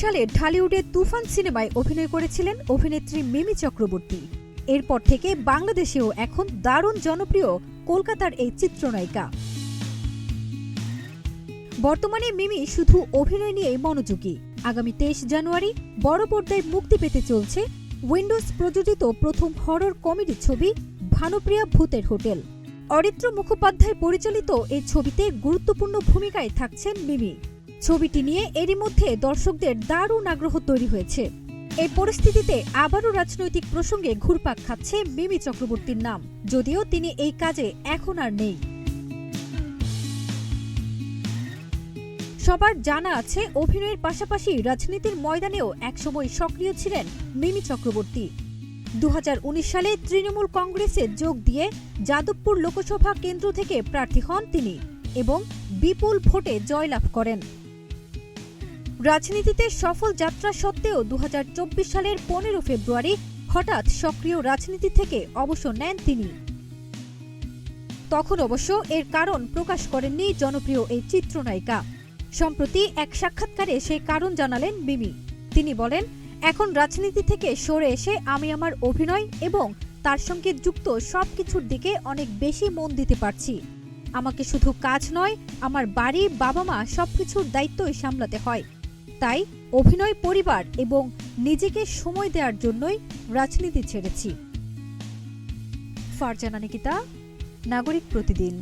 সালে ঢালিউডের তুফান সিনেমায় অভিনয় করেছিলেন অভিনেত্রী মিমি চক্রবর্তী। এরপর থেকে বাংলাদেশেও এখন দারুণ জনপ্রিয় কলকাতার এই চিত্রনায়িকা। বর্তমানে মিমি শুধু অভিনয় নিয়েই মনোযোগী। আগামী 23 জানুয়ারি বড় পর্দায় মুক্তি পেতে চলছে উইন্ডোজ প্রযোজিত প্রথম হরর কমেডি ছবি ভানুপ্রিয়া ভূতের হোটেল। অরিত্র মুখোপাধ্যায় পরিচালিত এই ছবিতে গুরুত্বপূর্ণ ভূমিকায় থাকছেন মিমি। ছবিটি নিয়ে এরই মধ্যে দর্শকদের দারুণ আগ্রহ তৈরি হয়েছে। এই পরিস্থিতিতে আবারও রাজনৈতিক প্রসঙ্গে ঘুরপাক খাচ্ছে মিমি চক্রবর্তীর নাম, যদিও তিনি এই কাজে এখন আর নেই। সবার জানা আছে, অভিনয়ের পাশাপাশি রাজনীতির ময়দানেও একসময় সক্রিয় ছিলেন মিমি চক্রবর্তী। 2019 সালে তৃণমূল কংগ্রেসে যোগ দিয়ে যাদবপুর লোকসভা কেন্দ্র থেকে প্রার্থী হন তিনি এবং বিপুল ভোটে জয়লাভ করেন। রাজনীতিতে সফল যাত্রা সত্ত্বেও 2024 সালের 15 ফেব্রুয়ারি হঠাৎ সক্রিয় রাজনীতি থেকে অবসর নেন তিনি। তখন অবশ্য এর কারণ প্রকাশ করেননি জনপ্রিয় এই চিত্রনায়িকা। সম্প্রতি এক সাক্ষাৎকারে সেই কারণ জানালেন মিমি। তিনি বলেন, এখন রাজনীতি থেকে সরে এসে আমি আমার অভিনয় এবং তার সঙ্গে যুক্ত সবকিছুর দিকে অনেক বেশি মন দিতে পারছি। আমাকে শুধু কাজ নয়, আমার বাড়ি, বাবা মা সবকিছুর দায়িত্বই সামলাতে হয়। তাই অভিনয়, পরিবার এবং নিজেকে সময় দেওয়ার জন্যই রাজনীতি ছেড়েছি। ফারজানা নিকিতা, নাগরিক প্রতিদিন।